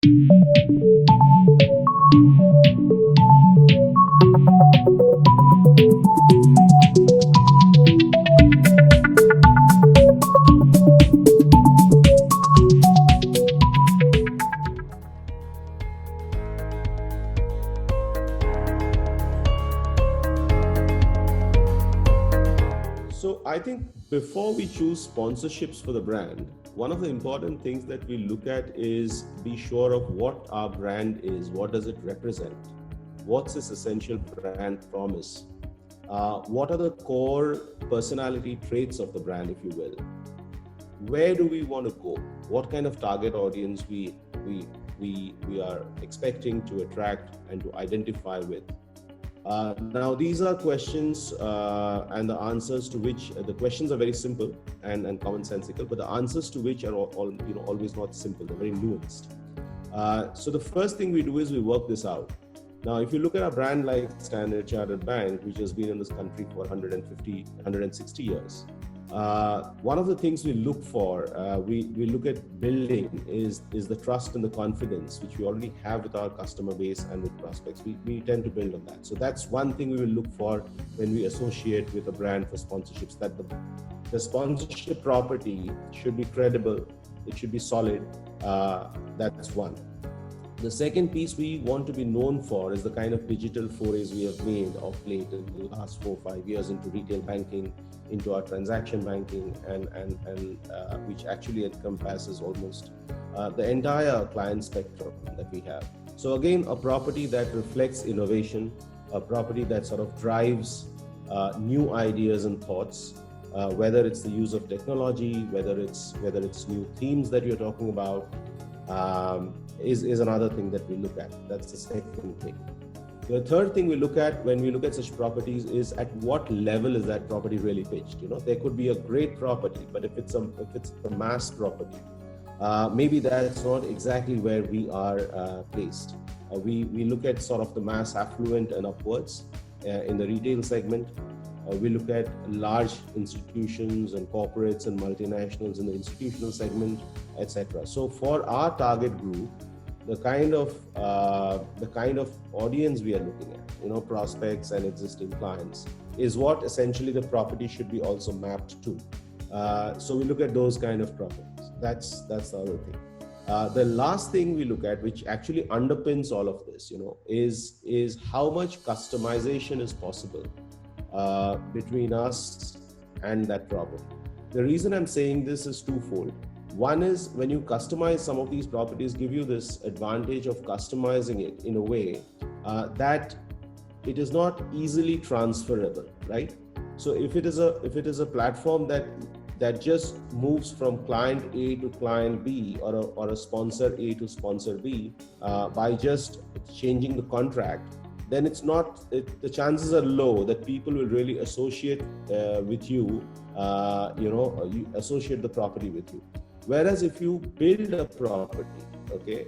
So I think before we choose sponsorships for the brand, one of the important things that we look at is be sure of what our brand is, what does it represent, what's its essential brand promise, what are the core personality traits of the brand, if you will, where do we want to go, what kind of target audience we are expecting to attract and to identify with. Now, these are questions and the answers to which the questions are very simple and commonsensical, but the answers to which are always not simple. They're very nuanced. So the first thing we do is we work this out. Now, if you look at a brand like Standard Chartered Bank, which has been in this country for 160 years, one of the things we look for, we look at building is the trust and the confidence which we already have with our customer base and with prospects. We tend to build on that. So that's one thing we will look for when we associate with a brand for sponsorships, that the sponsorship property should be credible, it should be solid. That's one. The second piece we want to be known for is the kind of digital forays we have made of late in the last 4 or 5 years into retail banking, into our transaction banking, and which actually encompasses almost the entire client spectrum that we have. So again, a property that reflects innovation, a property that sort of drives new ideas and thoughts, whether it's the use of technology, whether it's new themes that you're talking about, is another thing that we look at. That's the second thing. The third thing we look at when we look at such properties is at what level is that property really pitched. There could be a great property, but if it's a mass property, maybe that's not exactly where we are placed. We look at sort of the mass affluent and upwards in the retail segment. We look at large institutions and corporates and multinationals in the institutional segment, etc. So for our target group, the kind of audience we are looking at, prospects and existing clients, is what essentially the property should be also mapped to. So we look at those kind of properties. That's the other thing. The last thing we look at, which actually underpins all of this, is how much customization is possible between us and that property. The reason I'm saying this is twofold. One is, when you customize some of these properties, give you this advantage of customizing it in a way that it is not easily transferable, right? So if it is a platform that just moves from client A to client B, or a sponsor A to sponsor B by just changing the contract, then the chances are low that people will really associate with you, you associate the property with you. Whereas if you build a property, okay,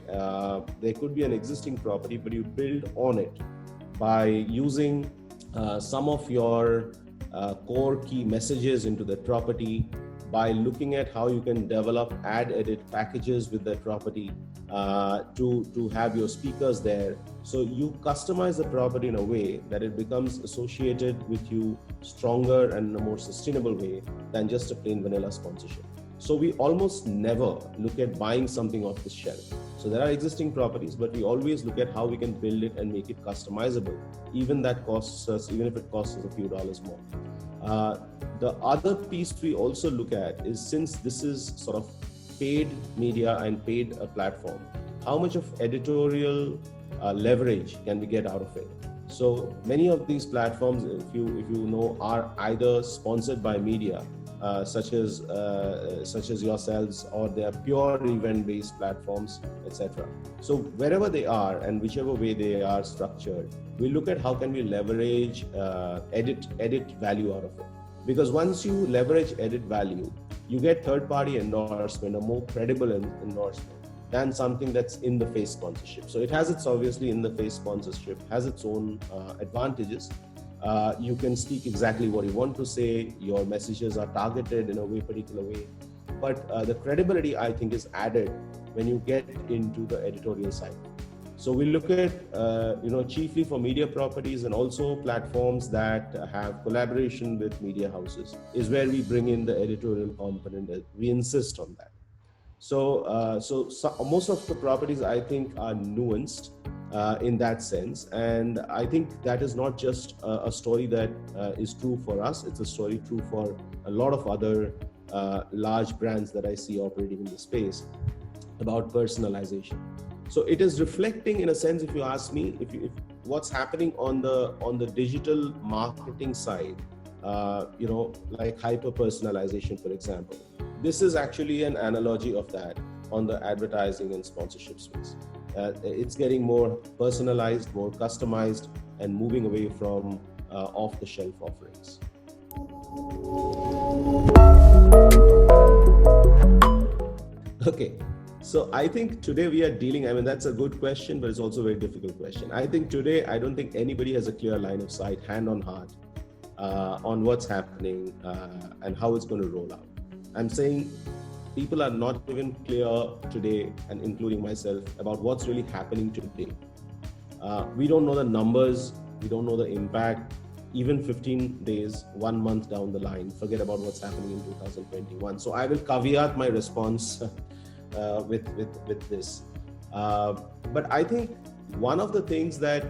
there could be an existing property, but you build on it by using some of your core key messages into the property, by looking at how you can develop add-edit packages with that property to have your speakers there. So you customize the property in a way that it becomes associated with you stronger and in a more sustainable way than just a plain vanilla sponsorship. So we almost never look at buying something off the shelf. So there are existing properties, but we always look at how we can build it and make it customizable, even if it costs us a few dollars more. The other piece we also look at is, since this is sort of paid media and paid platform, how much of editorial leverage can we get out of it? So many of these platforms, if you know, are either sponsored by media, such as yourselves, or they are pure event-based platforms, etc. So wherever they are and whichever way they are structured, we look at how can we leverage edit value out of it. Because once you leverage edit value, you get third-party endorsement, a more credible endorsement than something that's in the face sponsorship. So it has its, obviously, in the face sponsorship has its own advantages. You can speak exactly what you want to say. Your messages are targeted in a particular way. but the credibility, I think, is added when you get into the editorial side. So we look at, chiefly for media properties and also platforms that have collaboration with media houses is where we bring in the editorial component. We insist on that. So most of the properties, I think, are nuanced in that sense. And I think that is not just a story that is true for us. It's a story true for a lot of other large brands that I see operating in the space about personalization. So it is reflecting, in a sense, if you ask me, if what's happening on the digital marketing side, like hyper personalization, for example. This is actually an analogy of that on the advertising and sponsorship space. It's getting more personalized, more customized, and moving away from off-the-shelf offerings. Okay, so I think today we are dealing, that's a good question, but it's also a very difficult question. I think today, I don't think anybody has a clear line of sight, hand on heart, on what's happening and how it's going to roll out. I'm saying people are not even clear today, and including myself, about what's really happening today. We don't know the numbers, we don't know the impact, even 15 days, 1 month down the line, forget about what's happening in 2021. So I will caveat my response with this. But I think one of the things that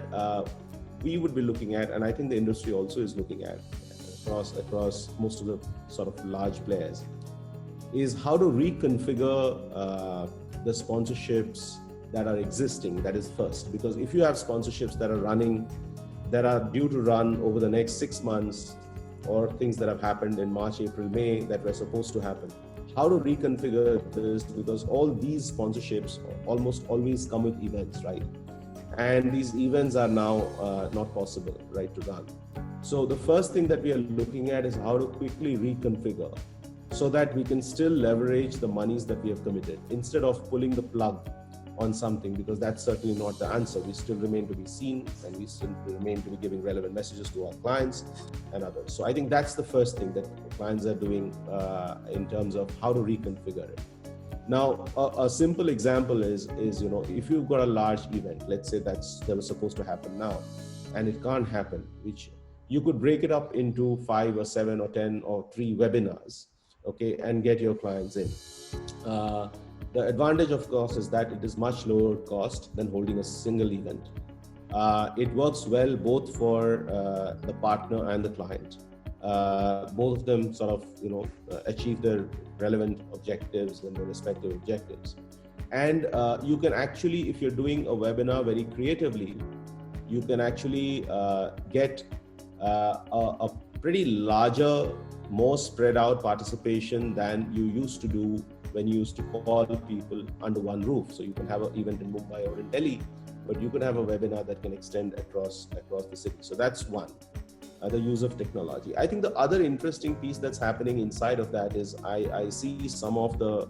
we would be looking at, and I think the industry also is looking at across most of the sort of large players, is how to reconfigure the sponsorships that are existing. That is first, because if you have sponsorships that are running, that are due to run over the next 6 months, or things that have happened in March, April, May that were supposed to happen, how to reconfigure this, because all these sponsorships almost always come with events, right? And these events are now not possible, right, to run. So the first thing that we are looking at is how to quickly reconfigure so that we can still leverage the monies that we have committed instead of pulling the plug on something, because that's certainly not the answer. We still remain to be seen, and we still remain to be giving relevant messages to our clients and others. So I think that's the first thing that clients are doing in terms of how to reconfigure it. Now, a simple example is if you've got a large event, let's say that was supposed to happen now, and it can't happen, which you could break it up into 5 or 7 or 10 or 3 webinars, okay, and get your clients in. The advantage, of course, is that it is much lower cost than holding a single event. It works well both for the partner and the client. Both of them sort of, achieve their relevant objectives and their respective objectives. And you can actually, if you're doing a webinar very creatively, you can actually get a pretty larger, more spread out participation than you used to do when you used to call people under one roof. So you can have an event in Mumbai or in Delhi, but you can have a webinar that can extend across the city. So that's one, the use of technology. I think the other interesting piece that's happening inside of that is I see some of the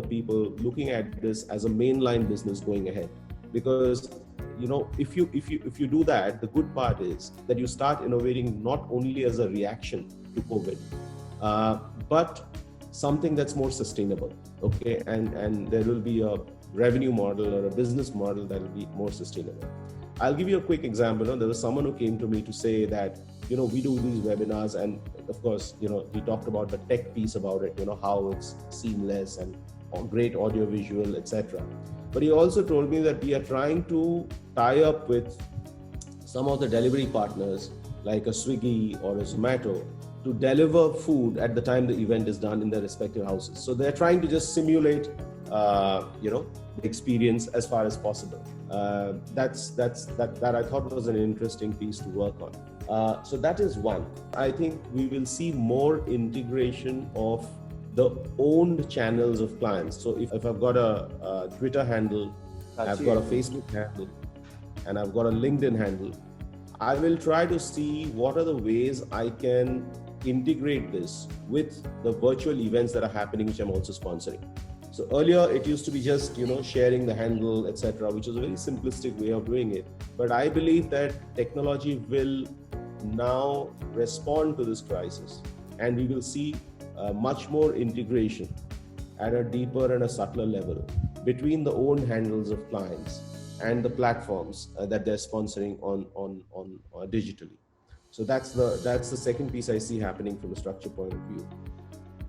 people looking at this as a mainline business going ahead, because if you do that, the good part is that you start innovating not only as a reaction to COVID, but something that's more sustainable, okay? And there will be a revenue model or a business model that will be more sustainable. I'll give you a quick example. There was someone who came to me to say that, we do these webinars, and of course, he talked about the tech piece about it, how it's seamless and great audio visual, etc. But he also told me that we are trying to tie up with some of the delivery partners like a Swiggy or a Zomato to deliver food at the time the event is done in their respective houses. So they're trying to just simulate, the experience as far as possible. That I thought was an interesting piece to work on. So that is one. I think we will see more integration of the owned channels of clients. So if I've got a Twitter handle, I've got a Facebook handle, and I've got a LinkedIn handle, I will try to see what are the ways I can integrate this with the virtual events that are happening, which I'm also sponsoring. So earlier it used to be just, sharing the handle, etc., which is a very simplistic way of doing it. But I believe that technology will now respond to this crisis, and we will see much more integration at a deeper and a subtler level between the own handles of clients and the platforms that they're sponsoring on digitally. So that's the second piece I see happening from a structure point of view.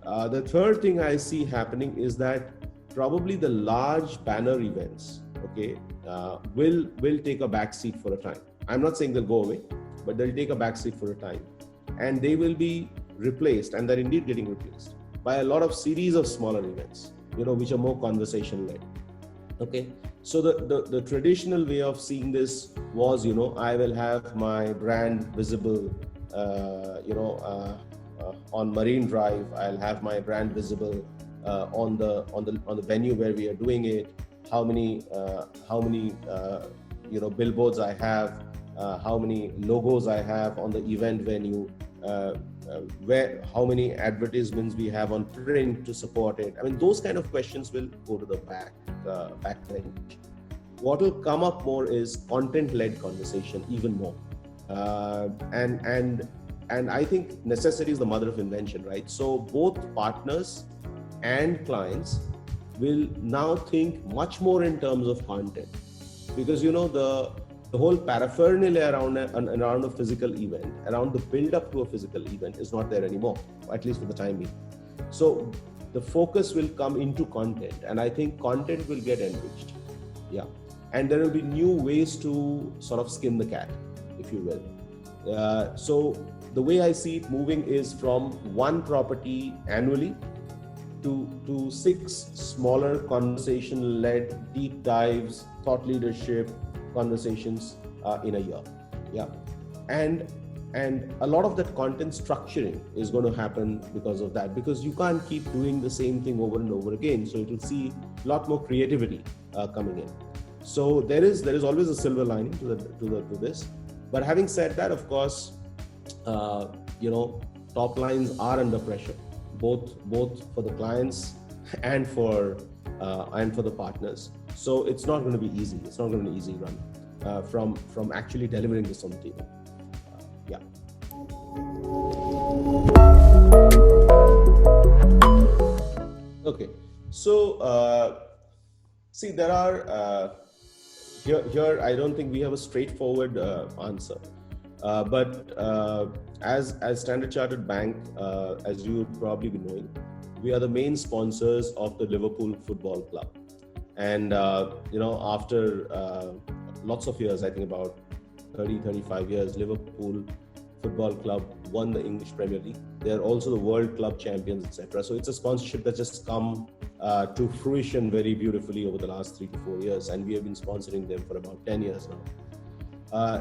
The third thing I see happening is that probably the large banner events, okay, will take a backseat for a time. I'm not saying they'll go away, but they'll take a backseat for a time, and they will be replaced, and they're indeed getting replaced by a lot of series of smaller events, which are more conversation led. Okay, so the traditional way of seeing this was, I will have my brand visible, on Marine Drive. I'll have my brand visible on the venue where we are doing it. How many billboards I have, how many logos I have on the event venue, how many advertisements we have on print to support it. I mean, those kind of questions will go to the back bench. What will come up more is content-led conversation, even more, and I think necessity is the mother of invention, right? So both partners and clients will now think much more in terms of content, because the whole paraphernalia around a physical event, around the build up to a physical event, is not there anymore, at least for the time being. So the focus will come into content, and I think content will get enriched. Yeah. And there will be new ways to sort of skin the cat, if you will. So the way I see it moving is from one property annually to 6 smaller conversation-led deep dives, thought leadership conversations in a year. Yeah. And a lot of that content structuring is going to happen because of that, because you can't keep doing the same thing over and over again. So it will see a lot more creativity coming in. So there is always a silver lining to this. But having said that, of course, top lines are under pressure, both for the clients and for the partners. So it's not going to be easy. It's not going to be an easy run from actually delivering this on the table. Yeah. Okay. So see, there are here. I don't think we have a straightforward answer. But as Standard Chartered Bank, as you would probably be knowing, we are the main sponsors of the Liverpool Football Club. And, after lots of years, I think about 35 years, Liverpool Football Club won the English Premier League. They're also the World Club Champions, etc. So it's a sponsorship that's just come to fruition very beautifully over the last 3 to 4 years. And we have been sponsoring them for about 10 years now.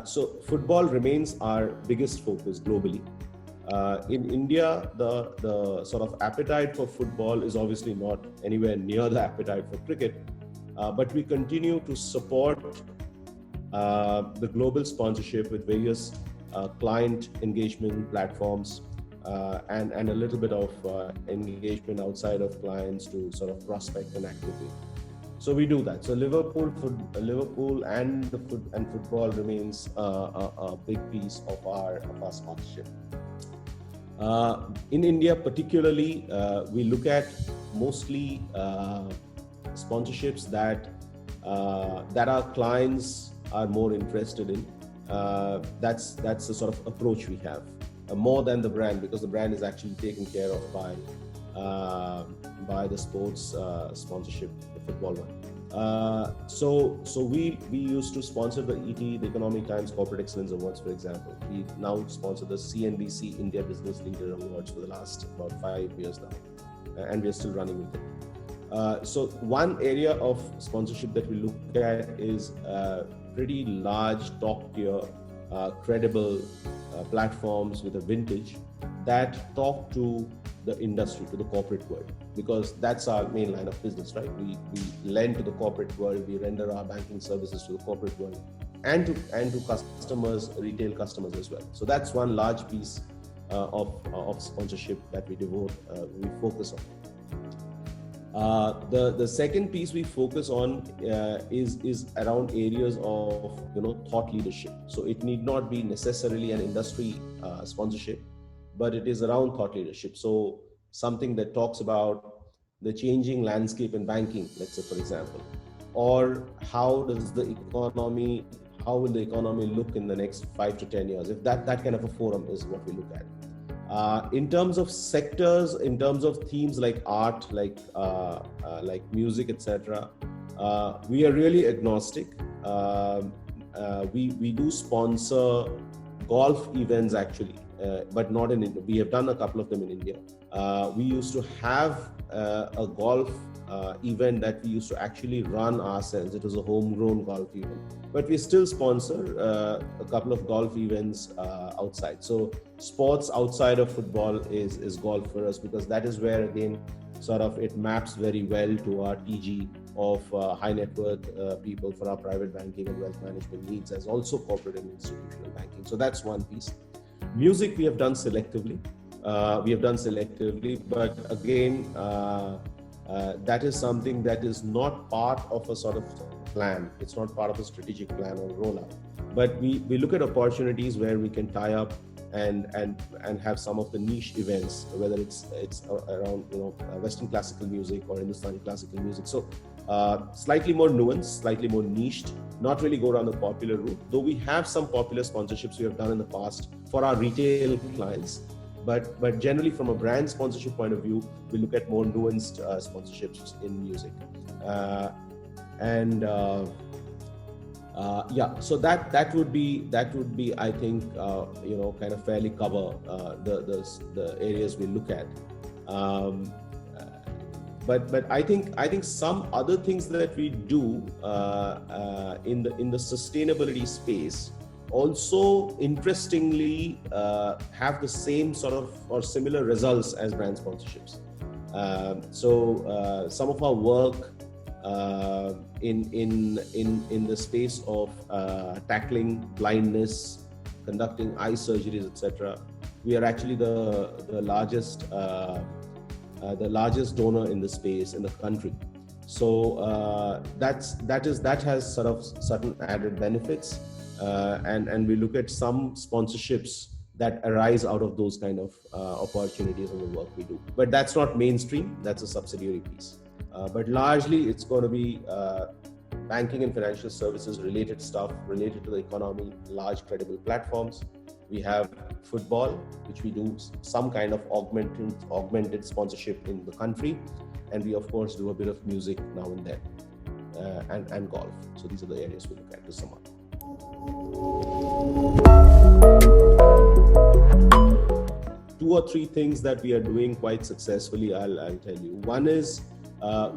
So football remains our biggest focus globally. In India, the sort of appetite for football is obviously not anywhere near the appetite for cricket, but we continue to support the global sponsorship with various client engagement platforms and a little bit of engagement outside of clients to sort of prospect and activate. So we do that. So Liverpool and football remains a big piece of our sponsorship. In India, particularly, we look at mostly sponsorships that our clients are more interested in. That's the sort of approach we have, more than the brand, because the brand is actually taken care of by the sports sponsorship, the football one. So we used to sponsor the ET, the Economic Times Corporate Excellence Awards, for example. We now sponsor the CNBC India Business Leader Awards for the last about 5 years now, and we are still running with it. So one area of sponsorship that we look at is pretty large, top-tier, credible platforms with a vintage that talk to the industry, to the corporate world, because that's our main line of business, right? We lend to the corporate world, we render our banking services to the corporate world, and to customers, retail customers as well. So that's one large piece of sponsorship that we focus on. The second piece we focus on is around areas of thought leadership. So it need not be necessarily an industry sponsorship, but it is around thought leadership. So something that talks about the changing landscape in banking, let's say, for example, or how does the economy, how will the economy look in the next 5 to 10 years? If that kind of a forum is what we look at. In terms of sectors, in terms of themes like art, like music, etc., we are really agnostic. We do sponsor golf events actually, but not in India. We have done a couple of them in India. We used to have a golf event that we used to actually run ourselves. It was a homegrown golf event, but we still sponsor a couple of golf events outside. So sports outside of football is golf for us, because that is where, again, sort of it maps very well to our TG of high net worth people for our private banking and wealth management needs, as also corporate and institutional banking. So that's one piece. Music we have done selectively. But again, that is something that is not part of a sort of plan. It's not part of a strategic plan or rollout. But we look at opportunities where we can tie up and have some of the niche events, whether it's around Western classical music or Hindustani classical music. So slightly more nuanced, slightly more niched, not really go down the popular route. Though we have some popular sponsorships we have done in the past for our retail clients. But generally, from a brand sponsorship point of view, we look at more nuanced sponsorships in music, so that would be I think kind of fairly cover the areas we look at. But I think some other things that we do in the sustainability space also interestingly have the same sort of or similar results as brand sponsorships. So some of our work in the space of tackling blindness, conducting eye surgeries, etc. We are actually the largest donor in the space in the country. So that has sort of certain added benefits. And we look at some sponsorships that arise out of those kind of opportunities in the work we do. But that's not mainstream, that's a subsidiary piece. But largely it's going to be banking and financial services related stuff related to the economy, large credible platforms. We have football, which we do some kind of augmented sponsorship in the country. And we of course do a bit of music now and then, and golf. So these are the areas we look at to sum up. Two or three things that we are doing quite successfully, I'll tell you. One is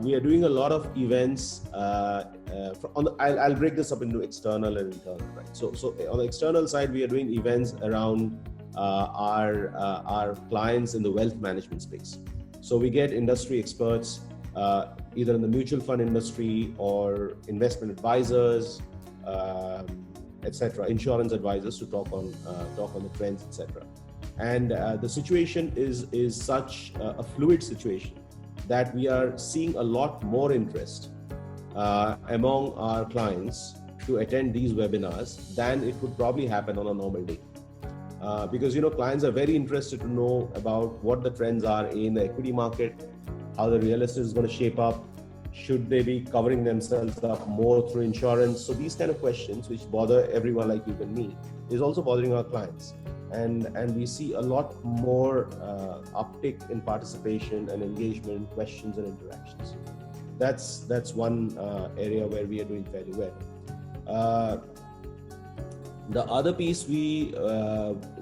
we are doing a lot of events. I'll break this up into external and internal, right? So on the external side, we are doing events around our clients in the wealth management space. So we get industry experts, either in the mutual fund industry or investment advisors, etc., insurance advisors, to talk on the trends, etc. And the situation is such a fluid situation that we are seeing a lot more interest among our clients to attend these webinars than it would probably happen on a normal day. Because clients are very interested to know about what the trends are in the equity market, how the real estate is going to shape up, should they be covering themselves up more through insurance. So these kind of questions, which bother everyone like you and me, is also bothering our clients. And we see a lot more uptick in participation and engagement, questions and interactions. That's one area where we are doing fairly well. The other piece we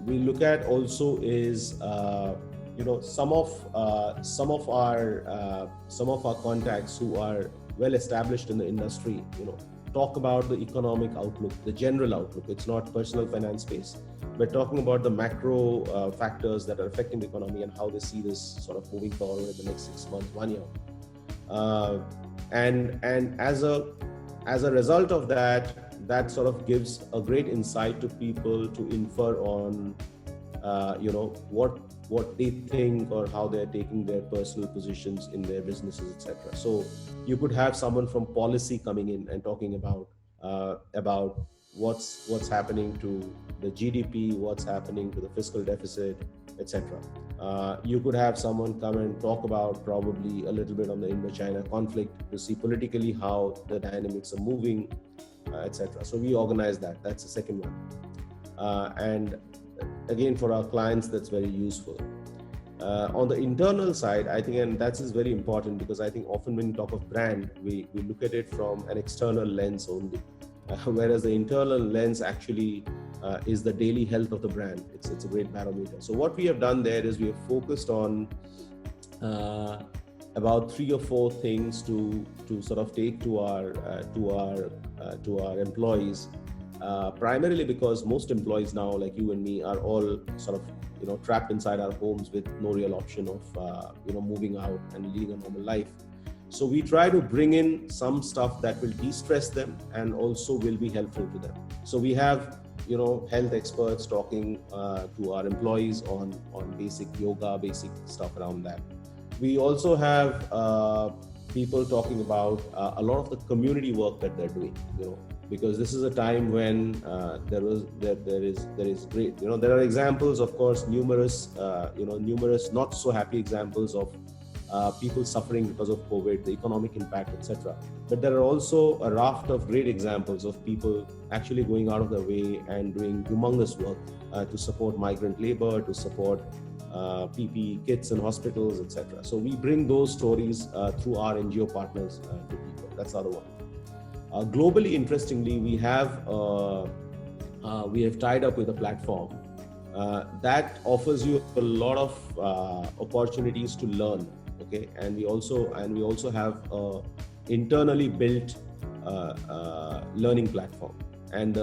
look at also is some of our contacts who are well established in the industry, talk about the economic outlook, the general outlook. It's not personal finance space, but talking about the macro factors that are affecting the economy and how they see this sort of moving forward in the next 6 months, 1 year. And as a result of that sort of gives a great insight to people to infer on, what they think or how they're taking their personal positions in their businesses, etc. So you could have someone from policy coming in and talking about what's happening to the GDP, what's happening to the fiscal deficit, etc. You could have someone come and talk about probably a little bit on the Indo-China conflict to see politically how the dynamics are moving, etc. So we organize that. That's the second one. And again, for our clients, that's very useful. On the internal side, I think, and that is very important, because I think often when you talk of brand, we look at it from an external lens only, whereas the internal lens actually is the daily health of the brand. It's a great barometer. So what we have done there is we have focused on about 3 or 4 things to sort of take to our employees. Primarily because most employees now, like you and me, are all sort of trapped inside our homes with no real option of moving out and leading a normal life. So we try to bring in some stuff that will de-stress them and also will be helpful to them. So we have health experts talking to our employees on basic yoga, basic stuff around that. We also have people talking about a lot of the community work that they're doing, because this is a time when there is great, there are examples, of course, numerous not so happy examples of people suffering because of COVID, the economic impact, etc. But there are also a raft of great examples of people actually going out of their way and doing humongous work to support migrant labor, to support PPE kits in hospitals, etc. So we bring those stories through our NGO partners to people. That's the other one. Globally, interestingly, we have tied up with a platform that offers you a lot of opportunities to learn. Okay, and we also have internally built learning platform, and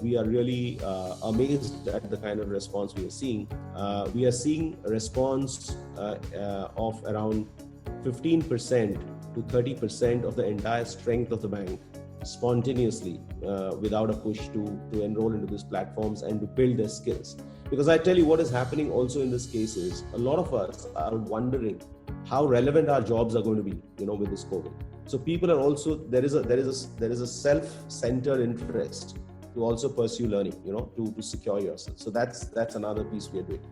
we are really amazed at the kind of response we are seeing. We are seeing a response of around 15% to 30% of the entire strength of the bank spontaneously, without a push to enroll into these platforms and to build their skills. Because I tell you what is happening also in this case is a lot of us are wondering how relevant our jobs are going to be, with this COVID. So people are also, there is a self-centered interest to also pursue learning, to secure yourself. So that's another piece we are doing.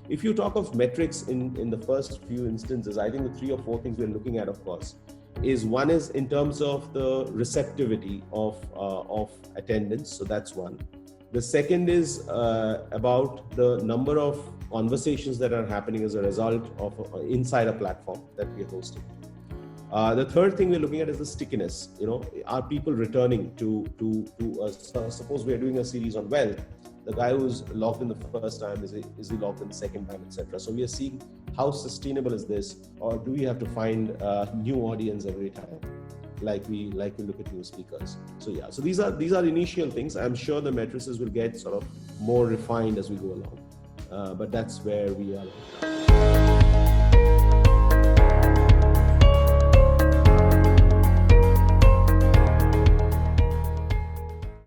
If you talk of metrics in the first few instances, I think the 3 or 4 things we're looking at, of course, is one is in terms of the receptivity of attendance. So that's one. The second is about the number of conversations that are happening as a result of inside a platform that we are hosting. The third thing we're looking at is the stickiness. Are people returning to suppose we are doing a series on wealth. The guy who's logged in the first time, is he logged in the second time, etc. So we are seeing how sustainable is this, or do we have to find a new audience every time, like we look at new speakers. So yeah, so these are initial things. I'm sure the matrices will get sort of more refined as we go along, but that's where we are.